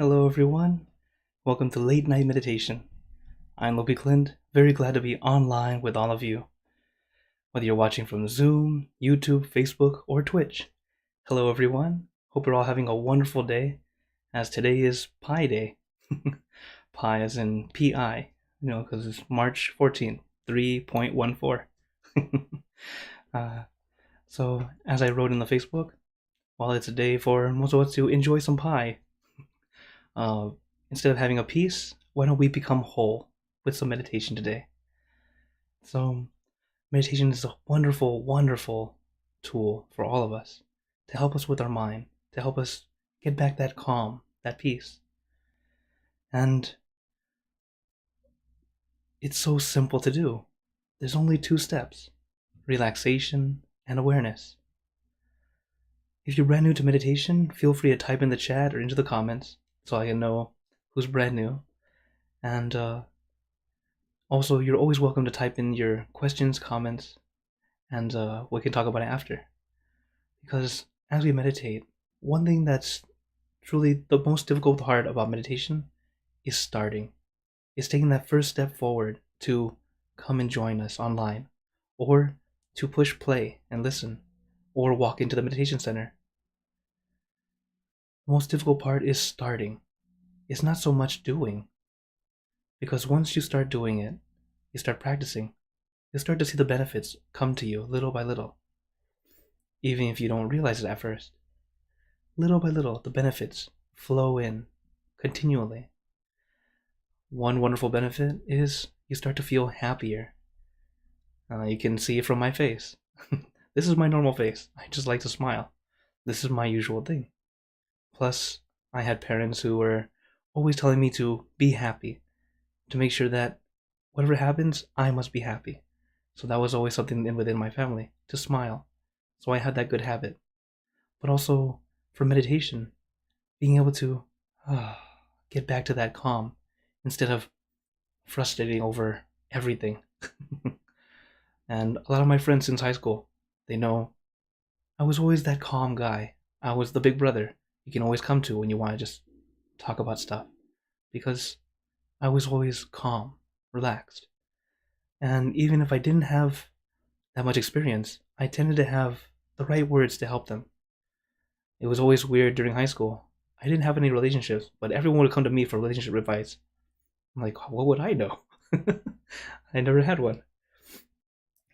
Hello, everyone. Welcome to Late Night Meditation. I'm Klint, very glad to be online with all of you. Whether you're watching from Zoom, YouTube, Facebook, or Twitch. Hello, everyone. Hope you're all having a wonderful day, as today is Pi Day. Pi as in P-I, because it's March 14th, 3.14. So, as I wrote in the Facebook, while it's a day for most of us to enjoy some pie, uh, instead of having a piece, why don't we become whole with some meditation today? So, meditation is a wonderful, wonderful tool for all of us to help us with our mind, to help us get back that calm, that peace. And it's so simple to do. There's only 2 steps: relaxation and awareness. If you're brand new to meditation, feel free to type in the chat or into the comments so I can know who's brand new. And also, you're always welcome to type in your questions, comments, and we can talk about it after. Because as we meditate, one thing that's truly the most difficult part about meditation is starting. It's taking that first step forward to come and join us online, or to push play and listen, or walk into the meditation center. The most difficult part is starting. It's not so much doing. Because once you start doing it, you start practicing, you'll start to see the benefits come to you little by little. Even if you don't realize it at first. Little by little, the benefits flow in continually. One wonderful benefit is you start to feel happier. You can see it from my face. This is my normal face. I just like to smile. This is my usual thing. Plus, I had parents who were always telling me to be happy, to make sure that whatever happens, I must be happy. So that was always something within my family, to smile. So I had that good habit. But also, for meditation, being able to get back to that calm instead of frustrating over everything. And a lot of my friends since high school, they know I was always that calm guy. I was the big brother you can always come to when you want to just talk about stuff. Because I was always calm, relaxed. And even if I didn't have that much experience, I tended to have the right words to help them. It was always weird during high school. I didn't have any relationships, but everyone would come to me for relationship advice. I'm like, what would I know? I never had one.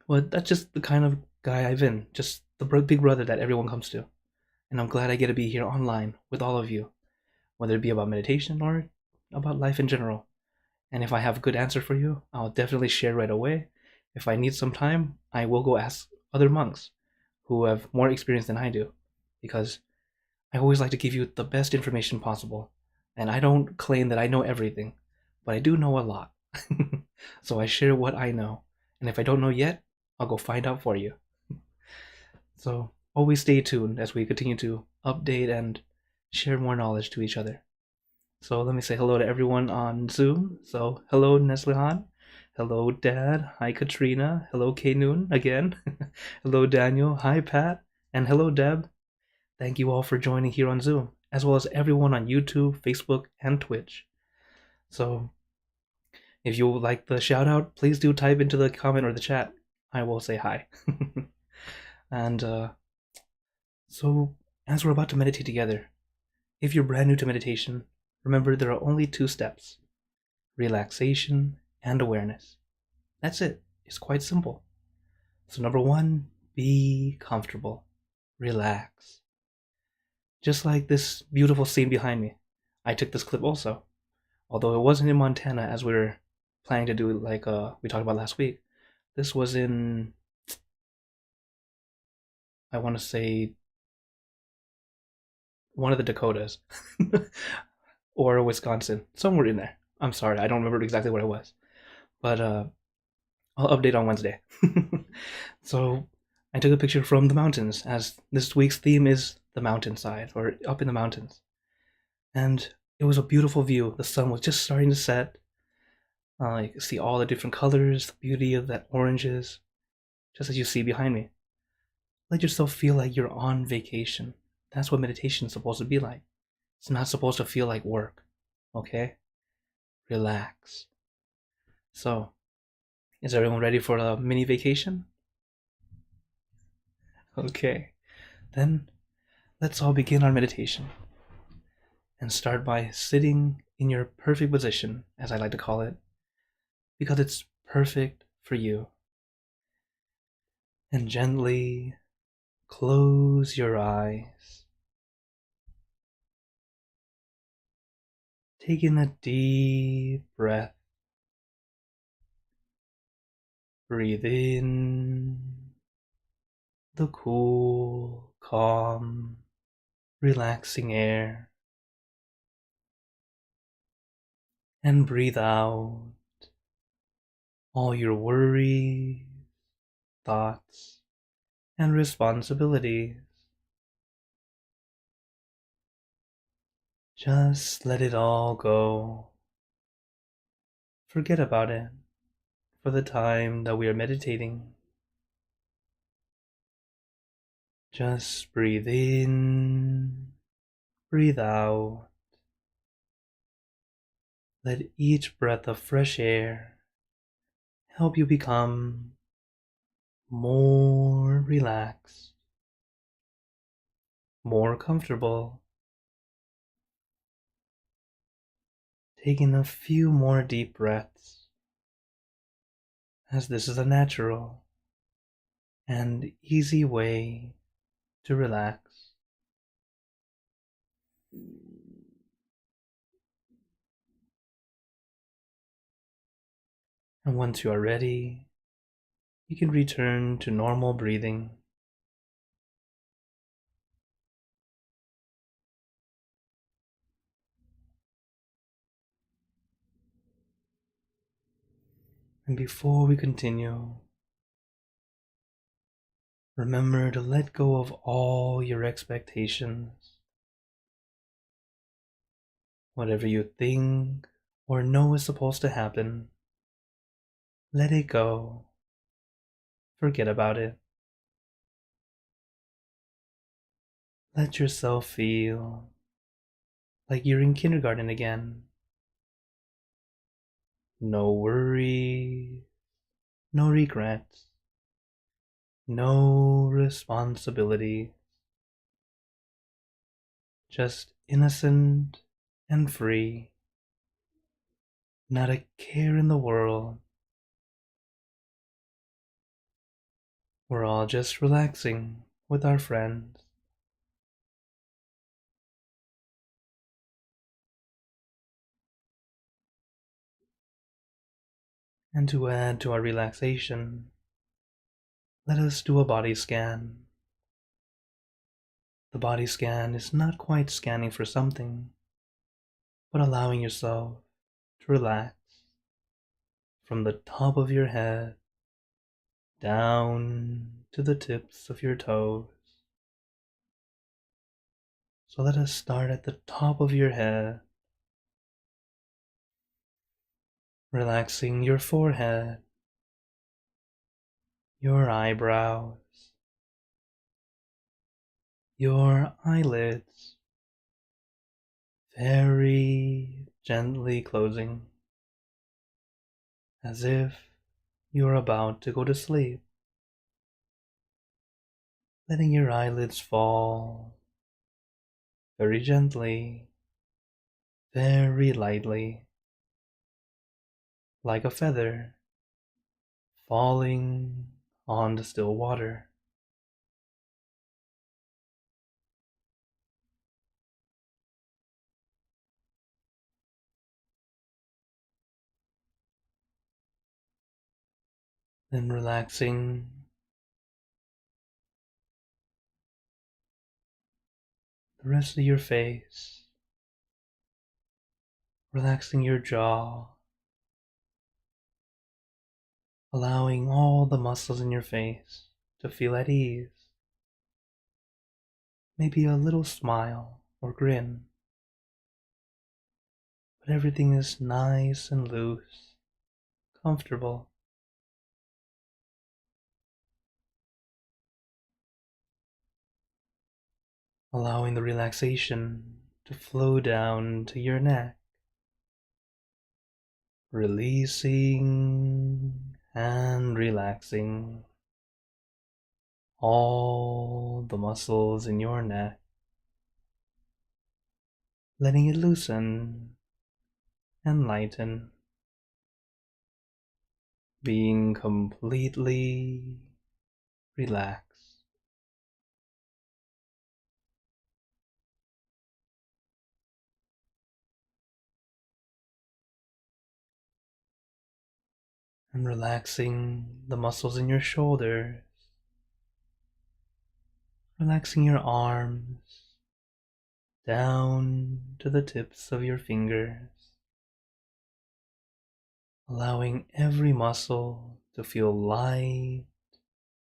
Well, that's just the kind of guy I've been, just the big brother that everyone comes to. And I'm glad I get to be here online with all of you, whether it be about meditation or about life in general. And if I have a good answer for you, I'll definitely share right away. If I need some time, I will go ask other monks who have more experience than I do, because I always like to give you the best information possible. And I don't claim that I know everything, but I do know a lot. So I share what I know. And if I don't know yet, I'll go find out for you. So always stay tuned as we continue to update and share more knowledge to each other. So let me say hello to everyone on Zoom. So hello Neslihan. Hello Dad. Hi Katrina. Hello K Noon again. Hello Daniel. Hi Pat. And hello Deb. Thank you all for joining here on Zoom, as well as everyone on YouTube, Facebook, and Twitch. So if you would like the shout out, please do type into the comment or the chat. I will say hi. And so as we're about to meditate together, if you're brand new to meditation, remember there are only 2 steps: relaxation and awareness. That's it. It's quite simple. So number 1, be comfortable. Relax. Just like this beautiful scene behind me. I took this clip also. Although it wasn't in Montana as we were planning to do, like we talked about last week. This was in, I want to say, one of the Dakotas. Or Wisconsin. Somewhere in there. I'm sorry, I don't remember exactly what it was. But I'll update on Wednesday. So I took a picture from the mountains, as this week's theme is the mountainside, or up in the mountains. And it was a beautiful view. The sun was just starting to set. You can see all the different colors, the beauty of that oranges, just as you see behind me. Let yourself feel like you're on vacation. That's what meditation is supposed to be like. It's not supposed to feel like work, okay? Relax. So, is everyone ready for a mini vacation? Okay, then let's all begin our meditation and start by sitting in your perfect position, as I like to call it, because it's perfect for you. And gently close your eyes. Take in a deep breath. Breathe in the cool, calm, relaxing air. And breathe out all your worries, thoughts, and responsibilities. Just let it all go. Forget about it for the time that we are meditating. Just breathe in, breathe out. Let each breath of fresh air help you become more relaxed, more comfortable. Taking a few more deep breaths, as this is a natural and easy way to relax. And once you are ready, you can return to normal breathing. And before we continue, remember to let go of all your expectations. Whatever you think or know is supposed to happen, let it go. Forget about it. Let yourself feel like you're in kindergarten again. No worries, no regrets, no responsibility. Just innocent and free. Not a care in the world. We're all just relaxing with our friends. And to add to our relaxation, let us do a body scan. The body scan is not quite scanning for something, but allowing yourself to relax from the top of your head down to the tips of your toes. So let us start at the top of your head, relaxing your forehead, your eyebrows, your eyelids, very gently closing, as if you are about to go to sleep, letting your eyelids fall very gently, very lightly, like a feather falling on the still water. Then relaxing the rest of your face, relaxing your jaw, allowing all the muscles in your face to feel at ease. Maybe a little smile or grin, but everything is nice and loose, comfortable. Allowing the relaxation to flow down to your neck, releasing and relaxing all the muscles in your neck, letting it loosen and lighten, being completely relaxed. And relaxing the muscles in your shoulders, relaxing your arms down to the tips of your fingers, allowing every muscle to feel light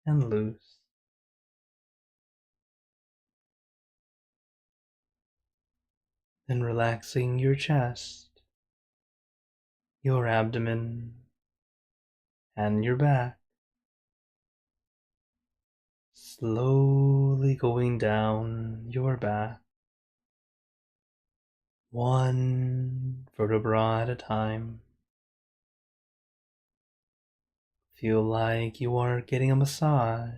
and loose. Then relaxing your chest, your abdomen, and your back, slowly going down your back, one vertebra at a time. Feel like you are getting a massage,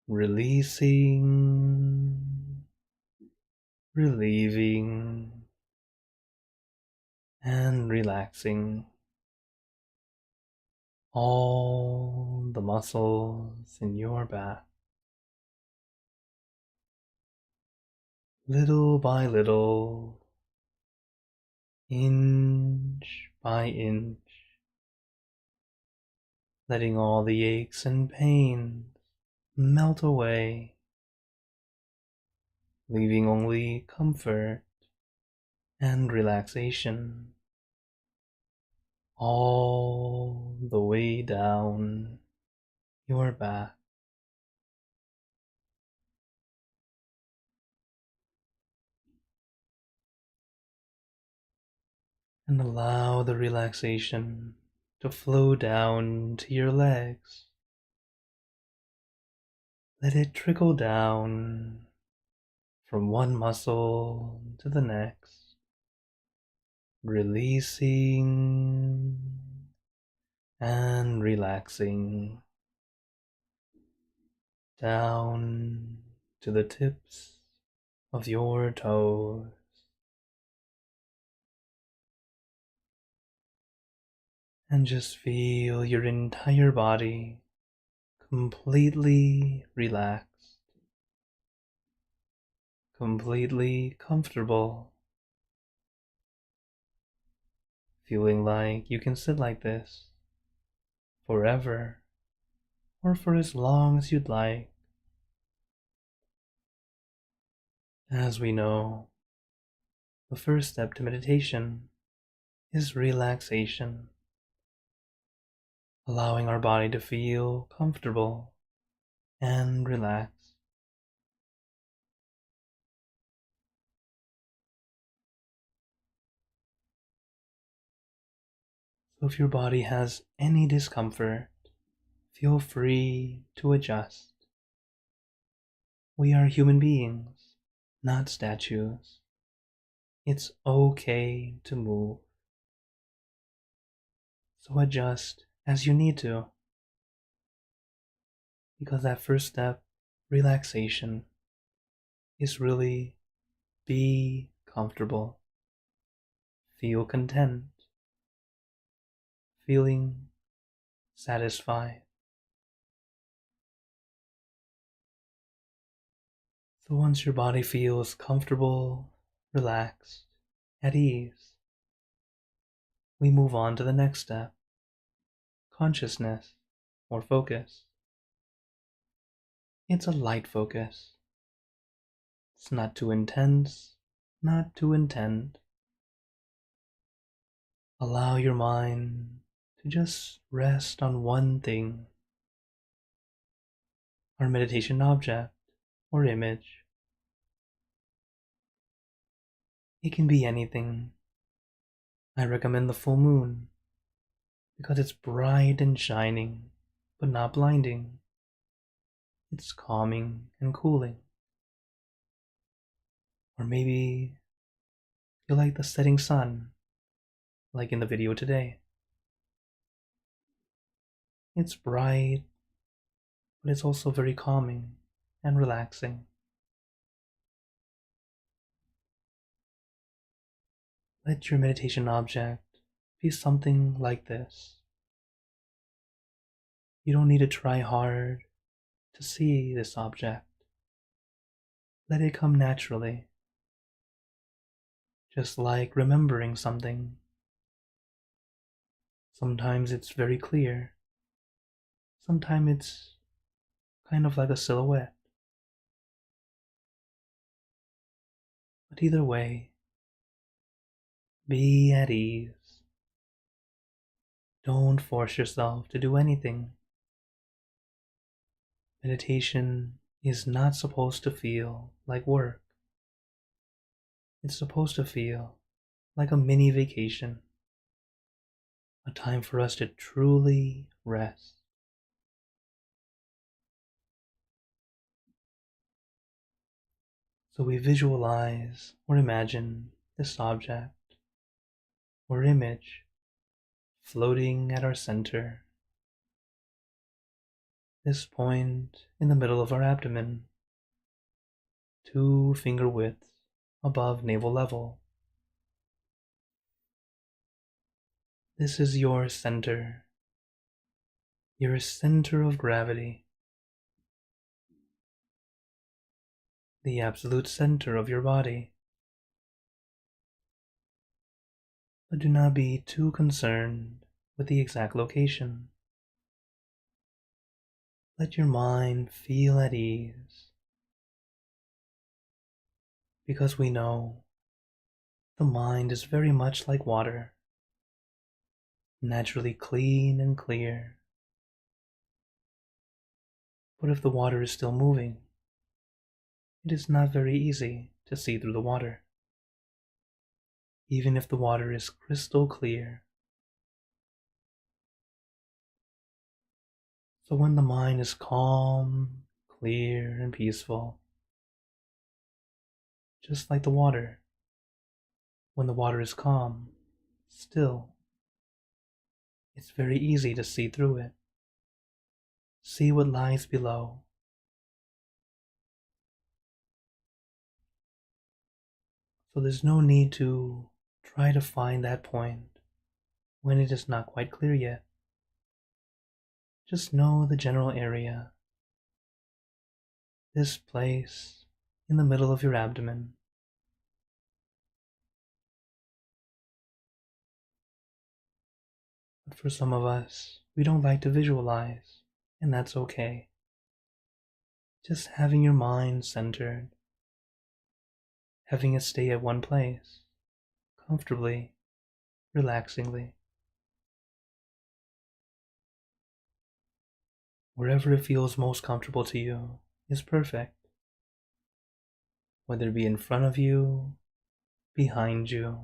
releasing, relieving, and relaxing all the muscles in your back. Little by little, inch by inch, letting all the aches and pains melt away, leaving only comfort and relaxation all the way down your back. And allow the relaxation to flow down to your legs. Let it trickle down from one muscle to the next, releasing and relaxing down to the tips of your toes. And just feel your entire body completely relaxed, completely comfortable, feeling like you can sit like this forever or for as long as you'd like. As we know, the first step to meditation is relaxation, allowing our body to feel comfortable and relaxed. So if your body has any discomfort, feel free to adjust. We are human beings, not statues. It's okay to move. So adjust as you need to. Because that first step, relaxation, is really be comfortable. Feel content. Feeling satisfied. So once your body feels comfortable, relaxed, at ease, we move on to the next step, consciousness or focus. It's a light focus. It's not too intense, not too intent. Allow your mind to just rest on one thing, our meditation object or image. It can be anything. I recommend the full moon because it's bright and shining, but not blinding. It's calming and cooling. Or maybe you like the setting sun, like in the video today. It's bright, but it's also very calming and relaxing. Let your meditation object be something like this. You don't need to try hard to see this object. Let it come naturally, just like remembering something. Sometimes it's very clear. Sometimes it's kind of like a silhouette. But either way, be at ease. Don't force yourself to do anything. Meditation is not supposed to feel like work. It's supposed to feel like a mini vacation, a time for us to truly rest. So we visualize or imagine this object or image floating at our center, this point in the middle of our abdomen, 2 finger widths above navel level. This is your center of gravity, the absolute center of your body. But do not be too concerned with the exact location. Let your mind feel at ease, because we know the mind is very much like water, naturally clean and clear. But if the water is still moving, it is not very easy to see through the water, even if the water is crystal clear. So when the mind is calm, clear, and peaceful, just like the water, when the water is calm, still, it's very easy to see through it. See what lies below. So there's no need to try to find that point when it is not quite clear yet. Just know the general area. This place in the middle of your abdomen. But for some of us, we don't like to visualize, and that's okay. Just having your mind centered, having it stay at one place, comfortably, relaxingly. Wherever it feels most comfortable to you is perfect. Whether it be in front of you, behind you,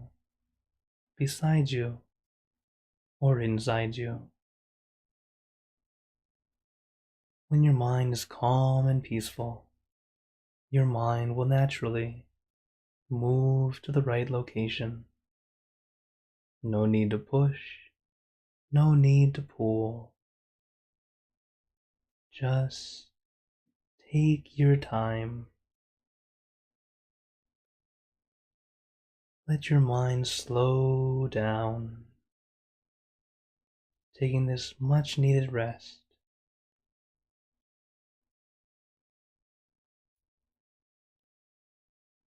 beside you, or inside you. When your mind is calm and peaceful, your mind will naturally move to the right location. No need to push, no need to pull. Just take your time. Let your mind slow down, taking this much needed rest.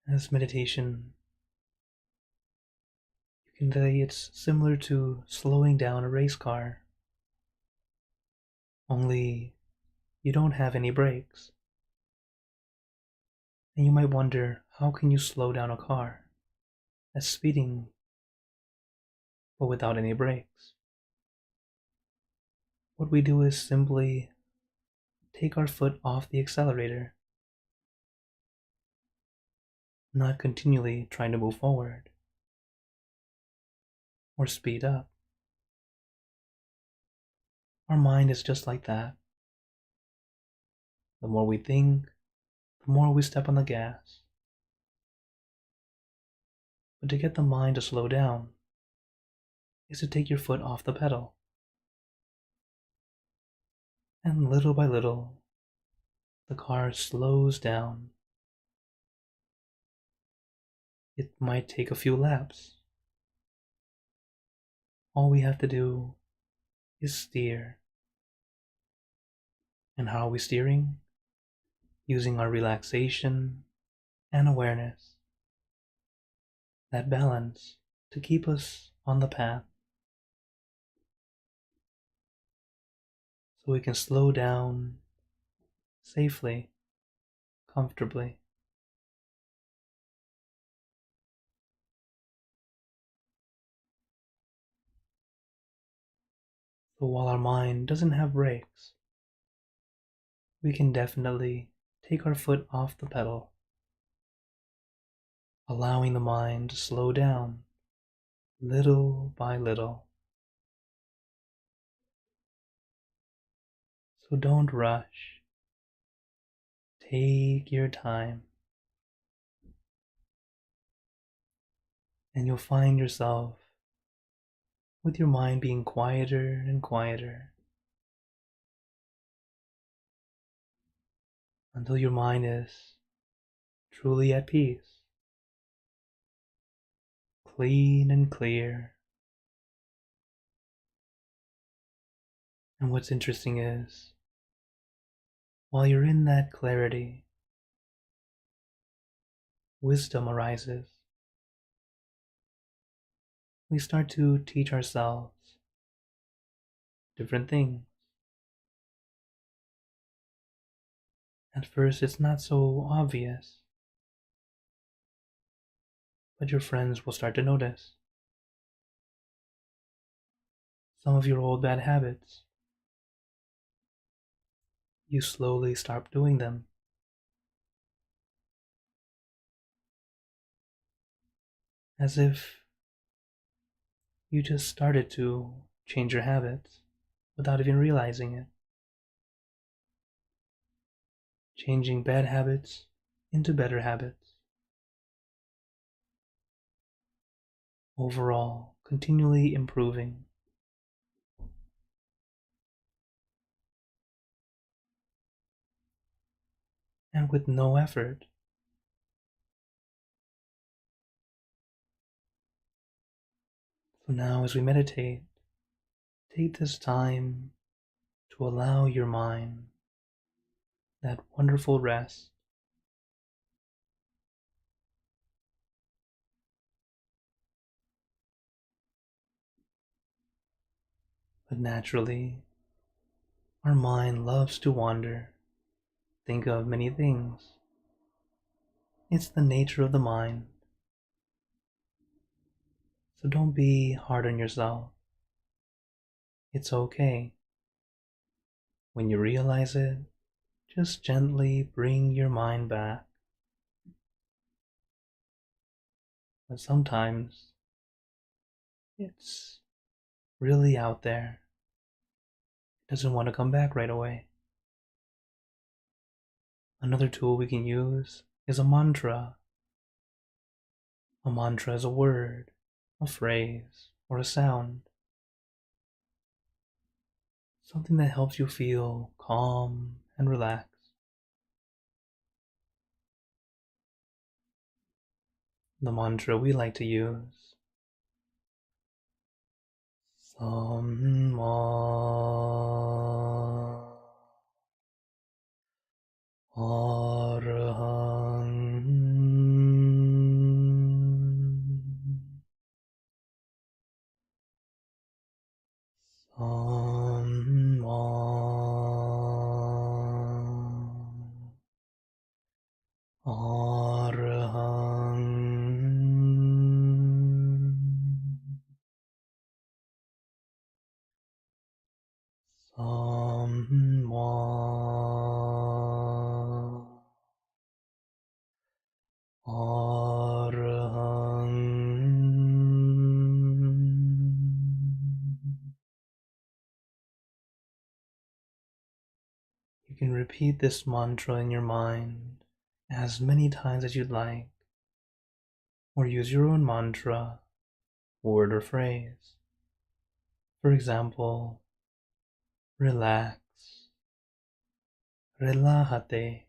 As meditation, you can say it's similar to slowing down a race car, only you don't have any brakes. And you might wonder, how can you slow down a car that's speeding but without any brakes? What we do is simply take our foot off the accelerator, not continually trying to move forward or speed up. Our mind is just like that. The more we think, the more we step on the gas. But to get the mind to slow down is to take your foot off the pedal. And little by little, the car slows down. It might take a few laps. All we have to do is steer. And how are we steering? Using our relaxation and awareness. That balance to keep us on the path. So we can slow down safely, comfortably. So while our mind doesn't have brakes, we can definitely take our foot off the pedal, allowing the mind to slow down little by little. So don't rush. Take your time. And you'll find yourself with your mind being quieter and quieter until your mind is truly at peace, clean and clear. And what's interesting is, while you're in that clarity, wisdom arises. We start to teach ourselves different things. At first, it's not so obvious, but your friends will start to notice. Some of your old bad habits, you slowly stop doing them. As if you just started to change your habits without even realizing it. Changing bad habits into better habits. Overall, continually improving. And with no effort. So now as we meditate, take this time to allow your mind that wonderful rest. But naturally, our mind loves to wander, think of many things. It's the nature of the mind. So don't be hard on yourself. It's okay. When you realize it, just gently bring your mind back. But sometimes it's really out there. It doesn't want to come back right away. Another tool we can use is a mantra. A mantra is a word, a phrase, or a sound. Something that helps you feel calm and relaxed. The mantra we like to use. Samma Arahang Samma Arahang Samma Arahang. You can repeat this mantra in your mind as many times as you'd like, or use your own mantra, word, or phrase. For example, relax, relájate,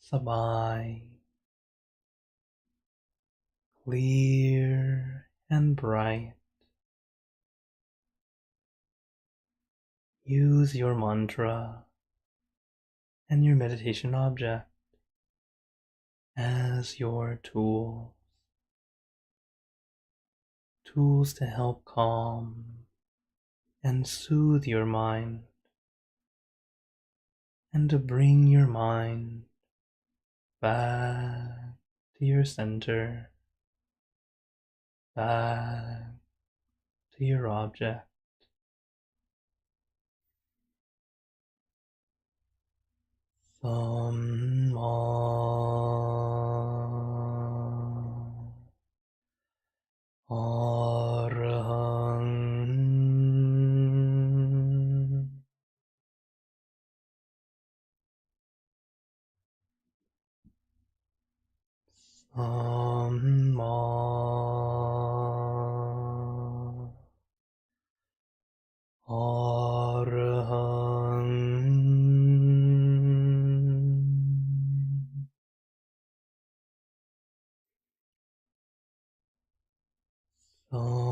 sabay, clear and bright. Use your mantra and your meditation object as your tools to help calm and soothe your mind, and to bring your mind back to your center, back to your object. Samma Arahang. Samma Arahang. Samma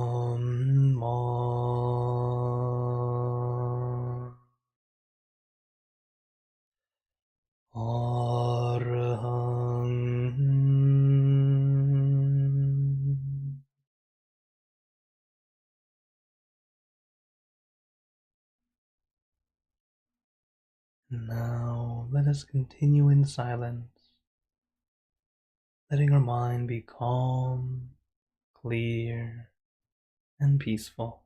Arahang. Now let us continue in silence, letting our mind be calm, clear, and peaceful.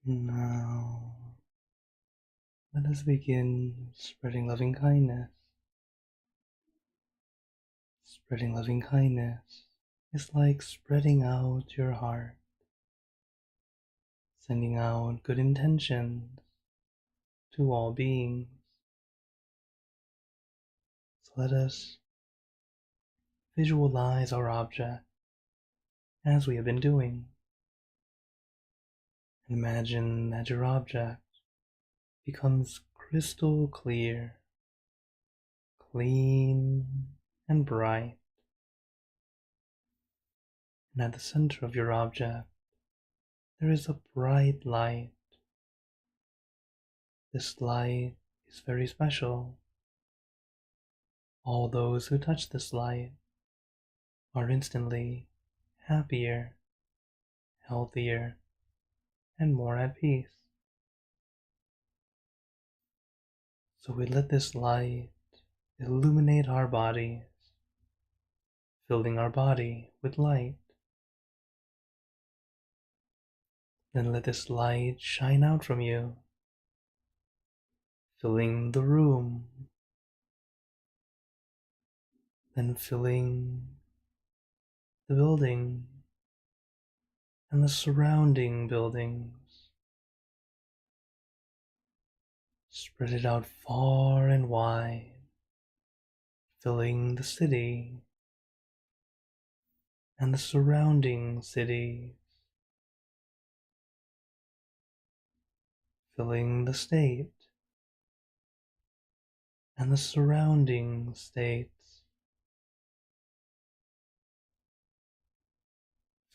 Now, let us begin spreading loving kindness. Spreading loving kindness is like spreading out your heart, sending out good intentions to all beings. So let us visualize our object as we have been doing. Imagine that your object becomes crystal clear, clean, and bright. And at the center of your object, there is a bright light. This light is very special. All those who touch this light are instantly happier, healthier, and more at peace. So we let this light illuminate our bodies, filling our body with light. Then let this light shine out from you, filling the room, then filling the building and the surrounding buildings. Spread it out far and wide, filling the city and the surrounding cities, filling the state and the surrounding states,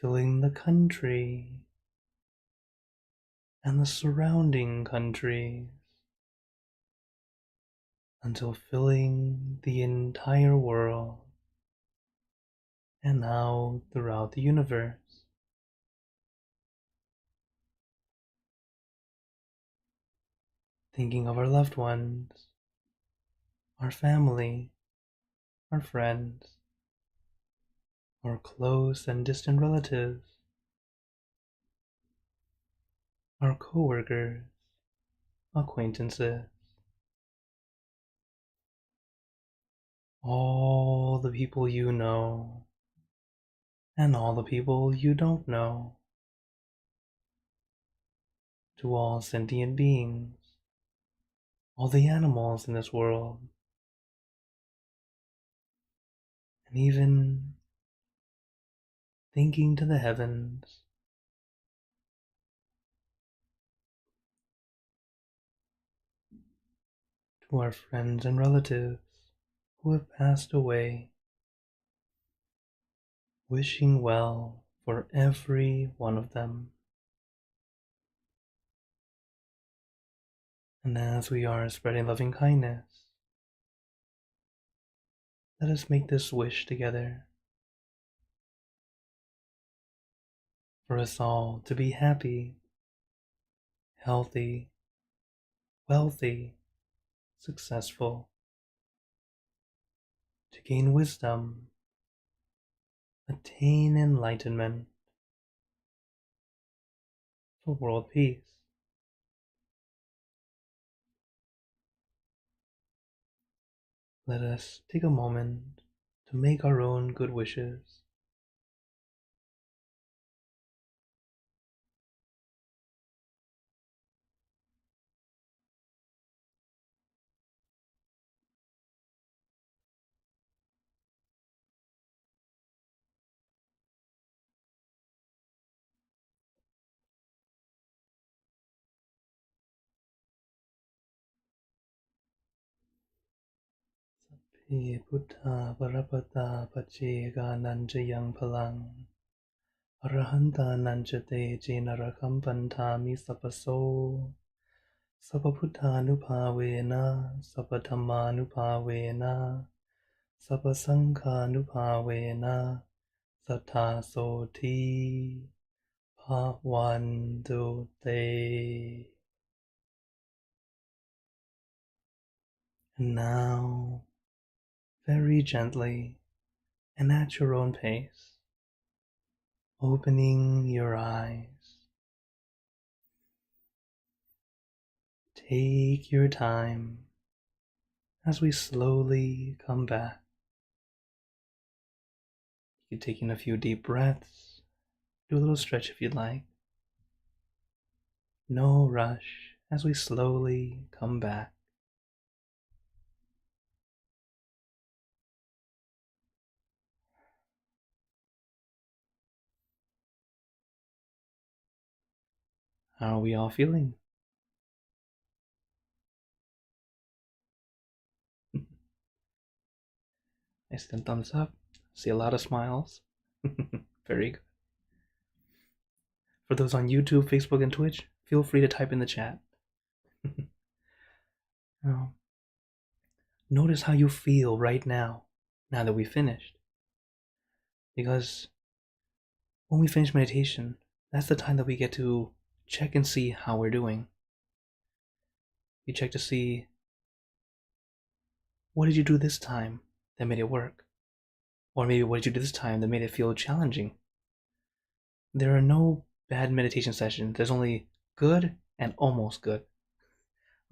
filling the country and the surrounding countries, until filling the entire world and now throughout the universe. Thinking of our loved ones, our family, our friends, our close and distant relatives, our coworkers, acquaintances, all the people you know, and all the people you don't know, to all sentient beings, all the animals in this world, and even thinking to the heavens, to our friends and relatives who have passed away, wishing well for every one of them. And as we are spreading loving kindness, let us make this wish together for us all to be happy, healthy, wealthy, successful, to gain wisdom, attain enlightenment, for world peace. Let us take a moment to make our own good wishes. Sapphe Buddha Varapata Pachega Nanjayang Palang Arahanta Nanjate Jinarakam Pantami Sapaso Sapaputanupavena Sapatamanupavena Sapasankhanupavena Satasoti Bhavantu Te. And now, very gently and at your own pace, opening your eyes, Take your time as we slowly come back. You take in a few deep breaths. Do a little stretch if you'd like. No rush as we slowly come back. How are we all feeling? I see a thumbs up. See a lot of smiles. Very good. For those on YouTube, Facebook, and Twitch, feel free to type in the chat. Now, notice how you feel right now that we finished. Because when we finish meditation, that's the time that we get to check and see how we're doing. You check to see, what did you do this time that made it work? Or maybe what did you do this time that made it feel challenging? There are no bad meditation sessions. There's only good and almost good.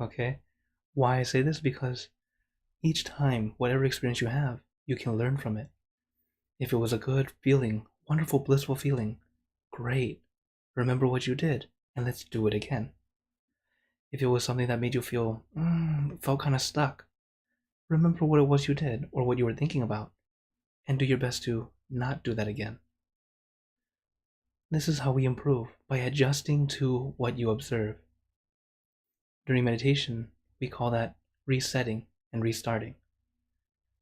Okay? Why I say this? Because each time, whatever experience you have, you can learn from it. If it was a good feeling, wonderful, blissful feeling, great. Remember what you did, and let's do it again. If it was something that made you feel, felt kind of stuck, remember what it was you did or what you were thinking about, and do your best to not do that again. This is how we improve, by adjusting to what you observe. During meditation, we call that resetting and restarting.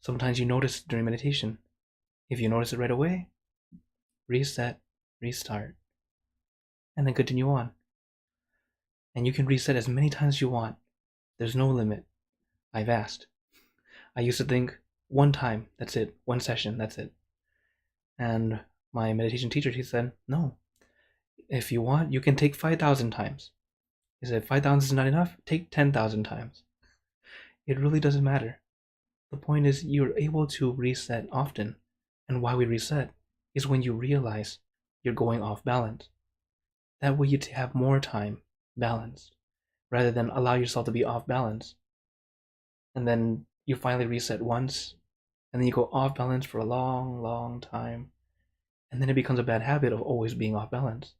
Sometimes you notice during meditation. If you notice it right away, reset, restart, and then continue on. And you can reset as many times as you want. There's no limit. I've asked. I used to think one time, that's it. One session, that's it. And my meditation teacher, he said, no. If you want, you can take 5,000 times. He said, 5,000 is not enough? Take 10,000 times. It really doesn't matter. The point is, you're able to reset often. And why we reset is when you realize you're going off balance. That way you have more time balanced, rather than allow yourself to be off balance. And then you finally reset once, and then you go off balance for a long, long time. And then it becomes a bad habit of always being off balance.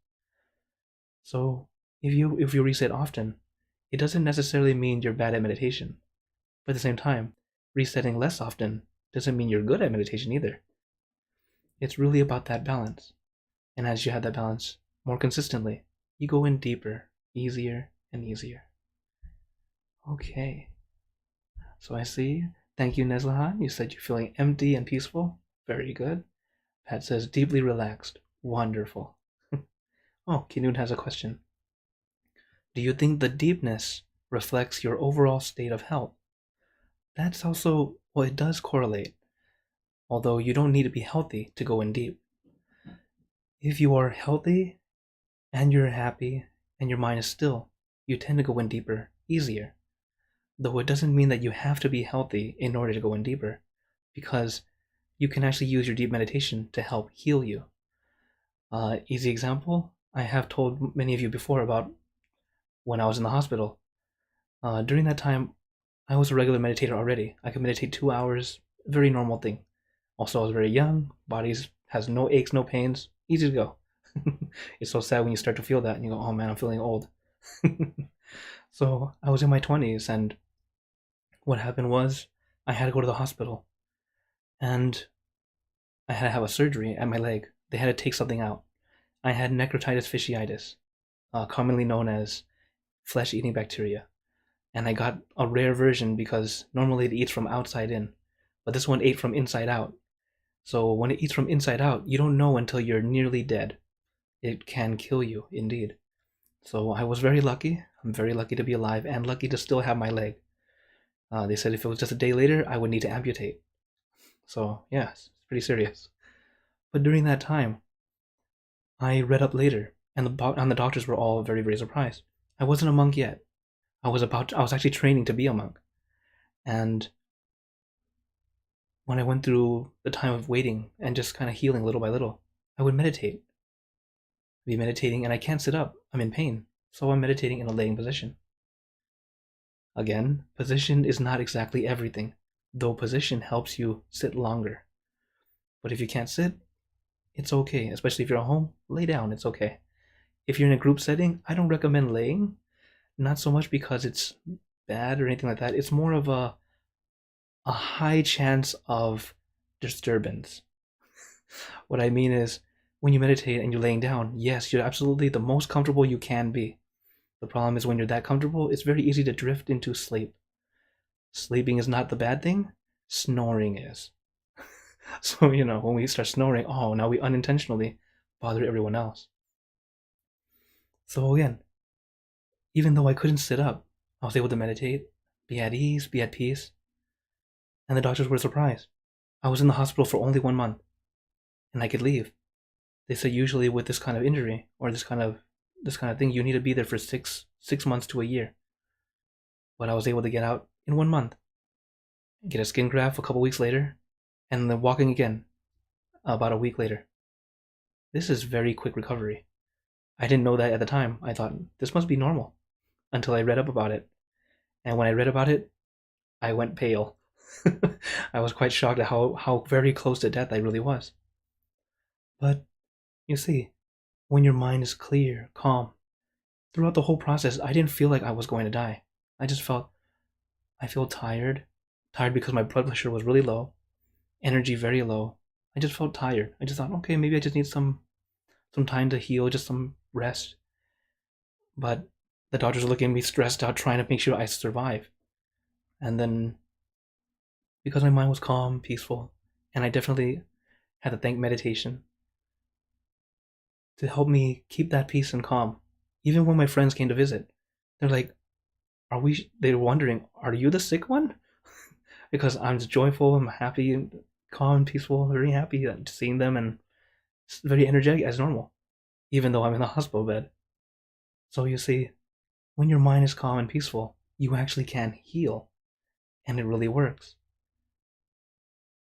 So if you reset often, it doesn't necessarily mean you're bad at meditation. But at the same time, resetting less often doesn't mean you're good at meditation either. It's really about that balance. And as you have that balance more consistently, you go in deeper, easier and easier. Okay. So I see. Thank you, Nezlahan. You said you're feeling empty and peaceful. Very good. Pat says deeply relaxed. Wonderful. Oh, Kinun has a question. Do you think the deepness reflects your overall state of health? That's also, well, it does correlate. Although you don't need to be healthy to go in deep. If you are healthy and you're happy and your mind is still, you tend to go in deeper easier. Though it doesn't mean that you have to be healthy in order to go in deeper, because you can actually use your deep meditation to help heal you. Easy example, I have told many of you before about when I was in the hospital. During that time, I was a regular meditator already. I could meditate 2 hours, very normal thing. Also, I was very young, body has no aches, no pains, easy to go. It's so sad when you start to feel that and you go, oh man, I'm feeling old. So I was in my 20s, and what happened was I had to go to the hospital, and I had to have a surgery at my leg. They had to take something out. I had necrotitis fasciitis, commonly known as flesh-eating bacteria. And I got a rare version because normally it eats from outside in, but this one ate from inside out. So when it eats from inside out, you don't know until you're nearly dead. It can kill you, indeed. So I was very lucky. I'm very lucky to be alive and lucky to still have my leg. They said if it was just a day later, I would need to amputate. So yeah, it's pretty serious. But during that time, I read up later, and the doctors were all very, very surprised. I wasn't a monk yet. I was actually training to be a monk. And when I went through the time of waiting and just kind of healing little by little, I would meditate. Be meditating, and I can't sit up. I'm in pain. So I'm meditating in a laying position. Again, position is not exactly everything, though position helps you sit longer. But if you can't sit, it's okay, especially if you're at home, lay down, it's okay. If you're in a group setting, I don't recommend laying, not so much because it's bad or anything like that. It's more of a high chance of disturbance. What I mean is, when you meditate and you're laying down, yes, you're absolutely the most comfortable you can be. The problem is when you're that comfortable, it's very easy to drift into sleep. Sleeping is not the bad thing, snoring is. So, when we start snoring, oh, now we unintentionally bother everyone else. So, again, even though I couldn't sit up, I was able to meditate, be at ease, be at peace. And the doctors were surprised. I was in the hospital for only 1 month, and I could leave. They said usually with this kind of injury or this kind of thing, you need to be there for six months to a year. But I was able to get out in 1 month, get a skin graft a couple weeks later, and then walking again about a week later. This is very quick recovery. I didn't know that at the time. I thought this must be normal until I read up about it. And when I read about it, I went pale. I was quite shocked at how very close to death I really was. But you see, when your mind is clear, calm, throughout the whole process, I didn't feel like I was going to die. I feel tired because my blood pressure was really low, energy very low. I just felt tired. I just thought, okay, maybe I just need some time to heal, just some rest. But the doctors were looking at me stressed out, trying to make sure I survive. And then, because my mind was calm, peaceful, and I definitely had to thank meditation to help me keep that peace and calm. Even when my friends came to visit, they're like, they were wondering, are you the sick one? Because I'm just joyful, I'm happy, calm, peaceful, very happy seeing them, and very energetic as normal, even though I'm in the hospital bed. So you see, when your mind is calm and peaceful, you actually can heal, and it really works.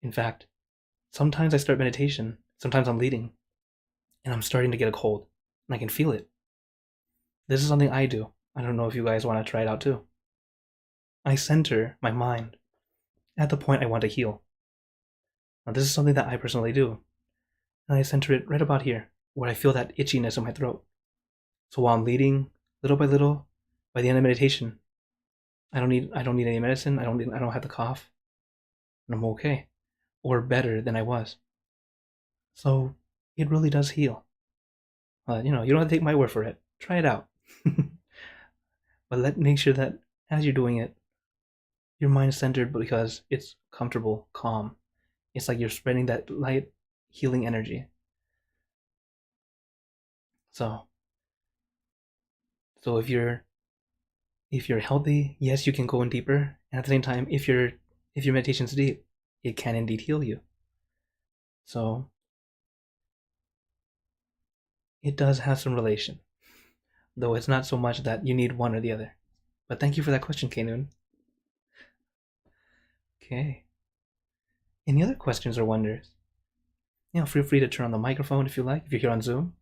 In fact, sometimes I start meditation, sometimes I'm leading, and I'm starting to get a cold, and I can feel it. This is something I do. I don't know if you guys want to try it out too. I center my mind at the point I want to heal. Now, this is something that I personally do, and I center it right about here, where I feel that itchiness in my throat. So while I'm leading, little by little, by the end of meditation, I don't need any medicine. I don't have to cough, and I'm okay, or better than I was. So it really does heal. You don't have to take my word for it. Try it out. But make sure that as you're doing it, your mind is centered because it's comfortable, calm. It's like you're spreading that light, healing energy. So if you're healthy, yes, you can go in deeper. And at the same time, if your meditation's deep, it can indeed heal you. So it does have some relation, though it's not so much that you need one or the other. But thank you for that question, K-Noon. Okay. Any other questions or wonders? Feel free to turn on the microphone if you like, if you're here on Zoom,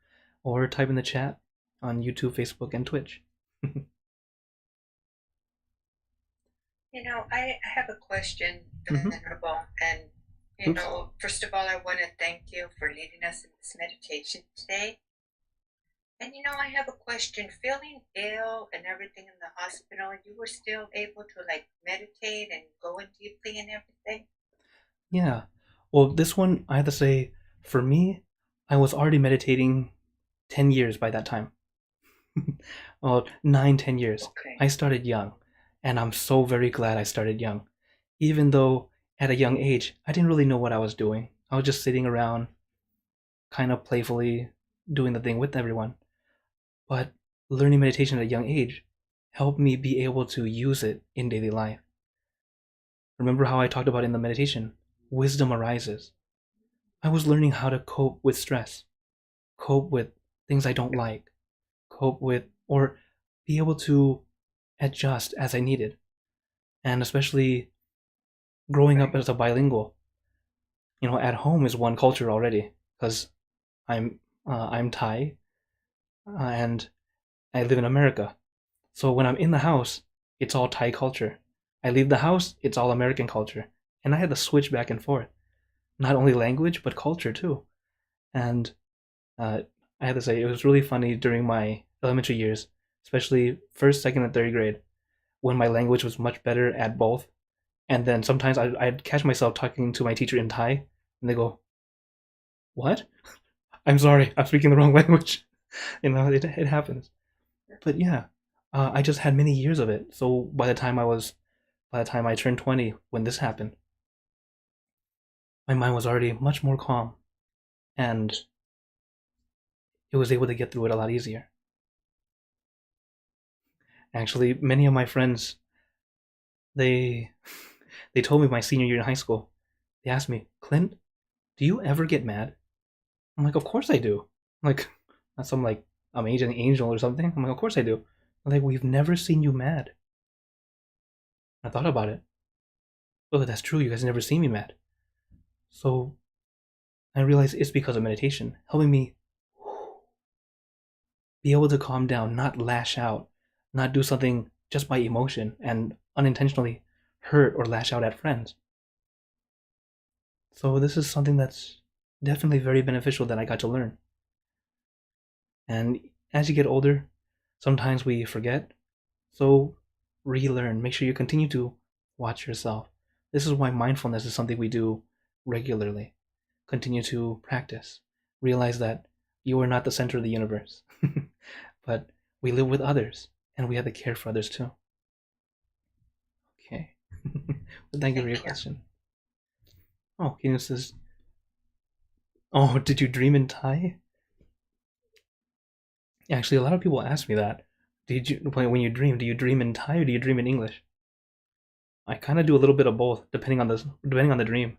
or type in the chat on YouTube, Facebook, and Twitch. I have a question, Venerable, and first of all, I want to thank you for leading us in this meditation today. And I have a question. Feeling ill and everything in the hospital, you were still able to meditate and go in deeply and everything? Yeah. Well, this one, I have to say, for me, I was already meditating 10 years by that time. Well, 9-10 years. Okay. I started young, and I'm so very glad I started young. Even though at a young age, I didn't really know what I was doing. I was just sitting around, kind of playfully doing the thing with everyone. But learning meditation at a young age helped me be able to use it in daily life. Remember how I talked about in the meditation? Wisdom arises. I was learning how to cope with stress, cope with things I don't like, cope with, or be able to adjust as I needed. And especially growing up as a bilingual, at home is one culture already, because I'm Thai, and I live in America. So when I'm in the house, it's all Thai culture. I leave the house, it's all American culture. And I had to switch back and forth. Not only language, but culture too. And uh, I had to say, it was really funny during my elementary years, especially first, second, and third grade, when my language was much better at both. And then sometimes I'd catch myself talking to my teacher in Thai, and they go, "What? I'm sorry, I'm speaking the wrong language." It happens. But yeah, I just had many years of it. So by the time I turned 20, when this happened, my mind was already much more calm, and it was able to get through it a lot easier. Actually, many of my friends, they they told me my senior year in high school. They asked me, "Clint, do you ever get mad?" I'm like, "Of course I do." I'm like, not some like amazing angel or something. I'm like, "Of course I do." I'm like, "We've never seen you mad." I thought about it. Oh, that's true. You guys never see me mad. So I realized it's because of meditation, helping me be able to calm down, not lash out, not do something just by emotion and unintentionally hurt or lash out at friends. So this is something that's definitely very beneficial that I got to learn. And as you get older, sometimes we forget. So relearn. Make sure you continue to watch yourself. This is why mindfulness is something we do regularly. Continue to practice. Realize that you are not the center of the universe, but we live with others and we have to care for others too. Okay. Well, thank you for your question. Oh, Kino says, "Oh, did you dream in Thai?" Actually, a lot of people ask me that. Did you when you dream? Do you dream in Thai or do you dream in English? I kind of do a little bit of both, depending on the dream.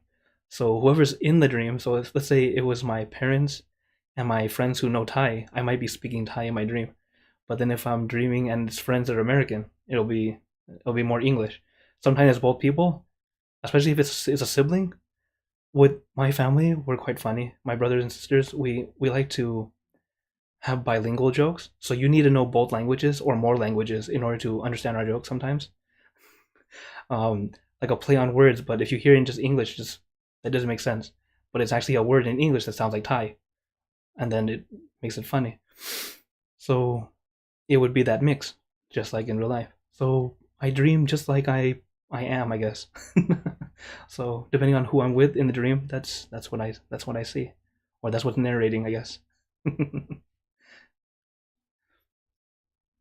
So whoever's in the dream. So let's say it was my parents and my friends who know Thai. I might be speaking Thai in my dream. But then if I'm dreaming and it's friends that are American, it'll be more English. Sometimes it's both people, especially if it's a sibling. With my family, we're quite funny. My brothers and sisters, we like to have bilingual jokes. So you need to know both languages or more languages in order to understand our jokes sometimes. Um, like a play on words, but if you hear in just English, just that doesn't make sense. But it's actually a word in English that sounds like Thai, and then it makes it funny. So it would be that mix, just like in real life. So I dream just like I am, I guess. So depending on who I'm with in the dream, that's what I see, or that's what's narrating, I guess.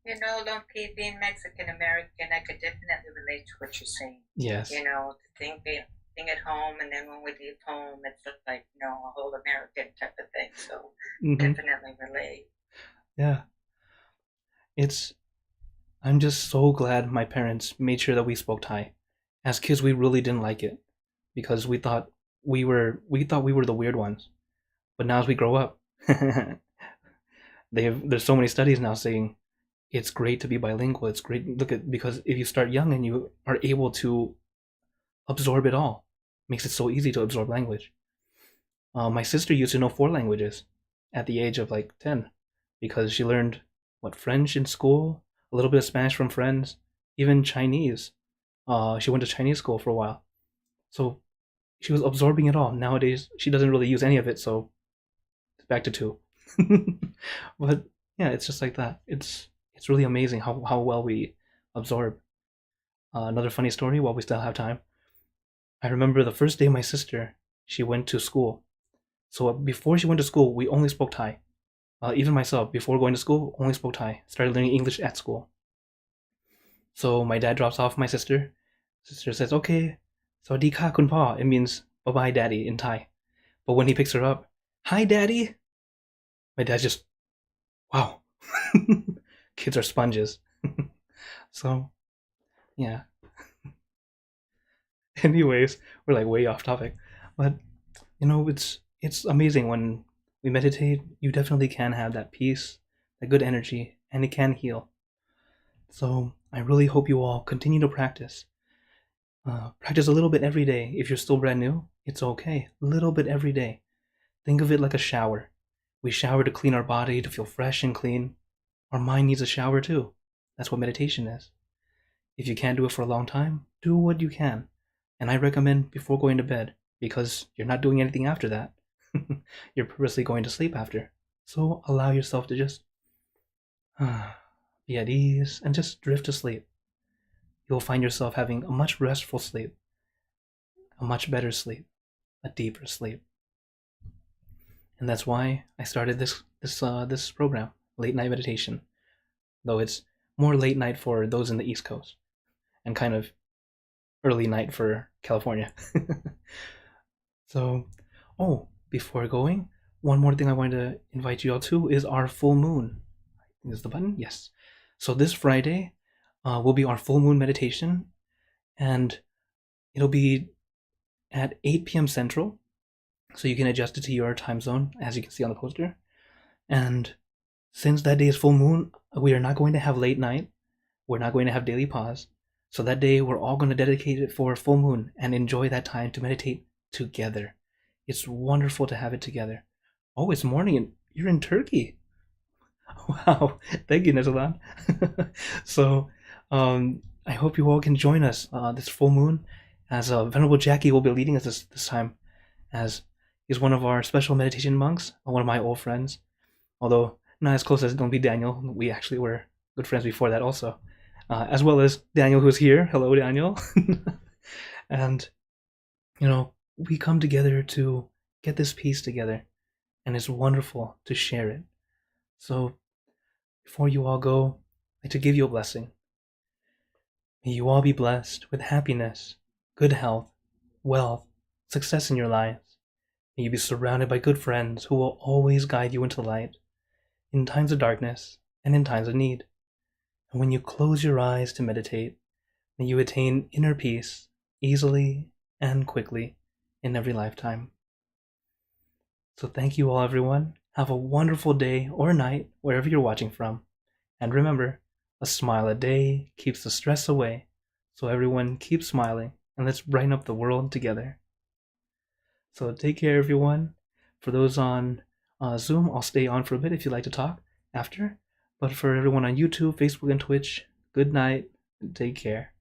You know, Lumpy, being Mexican American, I could definitely relate to what you're saying. Yes. You know, the thing being at home, and then when we leave home, it's like, you know, a whole American type of thing. So definitely relate. Yeah. It's I'm just so glad my parents made sure that we spoke Thai. As kids, we really didn't like it because we thought we were the weird ones. But now as we grow up, there's so many studies now saying it's great to be bilingual. It's great look at because if you start young and you are able to absorb it all, it makes it so easy to absorb language. My sister used to know 4 languages at the age of like 10 because she learned what French in school, a little bit of Spanish from friends, even Chinese. She went to Chinese school for a while, so she was absorbing it all. Nowadays, she doesn't really use any of it, so it's back to 2. But yeah, it's just like that. It's really amazing how well we absorb. Another funny story while we still have time. I remember the first day my sister she went to school. So before she went to school, we only spoke Thai. Even myself, before going to school, only spoke Thai. Started learning English at school. So my dad drops off my sister. Sister says, "Okay, "Sawadee ka kun pa." It means bye bye, daddy in Thai. But when he picks her up, "Hi, daddy," my dad's just, wow. Kids are sponges. So yeah. Anyways, we're like way off topic, but it's amazing when we meditate. You definitely can have that peace, that good energy, and it can heal. So I really hope you all continue to practice. Practice a little bit every day. If you're still brand new, it's okay. A little bit every day. Think of it like a shower. We shower to clean our body, to feel fresh and clean. Our mind needs a shower too. That's what meditation is. If you can't do it for a long time, do what you can. And I recommend before going to bed, because you're not doing anything after that. You're purposely going to sleep after. So allow yourself to just be at ease and just drift to sleep. You'll find yourself having a much restful sleep, a much better sleep, a deeper sleep. And that's why I started this program, late night meditation. Though it's more late night for those in the East Coast, and kind of early night for California. So, before going, one more thing I wanted to invite you all to is our full moon. Is the button? Yes. So this Friday will be our full moon meditation, and it'll be at 8 p.m. Central, so you can adjust it to your time zone, as you can see on the poster. And since that day is full moon, we are not going to have late night. We're not going to have daily pause. So that day, we're all going to dedicate it for full moon and enjoy that time to meditate together. It's wonderful to have it together. Oh, it's morning and you're in Turkey. Wow, thank you, Nezalan. So, I hope you all can join us this full moon, as Venerable Jackie will be leading us this time, as he's one of our special meditation monks, one of my old friends. Although not as close as Don't Be Daniel, we actually were good friends before that also. As well as Daniel, who's here. Hello, Daniel. And, we come together to get this peace together, and it's wonderful to share it. So, before you all go, I'd like to give you a blessing. May you all be blessed with happiness, good health, wealth, success in your lives. May you be surrounded by good friends who will always guide you into the light, in times of darkness and in times of need. And when you close your eyes to meditate, may you attain inner peace easily and quickly in every lifetime. So thank you all, everyone. Have a wonderful day or night wherever you're watching from. And remember, a smile a day keeps the stress away. So everyone keep smiling, and let's brighten up the world together. So take care, everyone. For those on Zoom, I'll stay on for a bit if you'd like to talk after. But for everyone on YouTube, Facebook, and Twitch, good night and take care.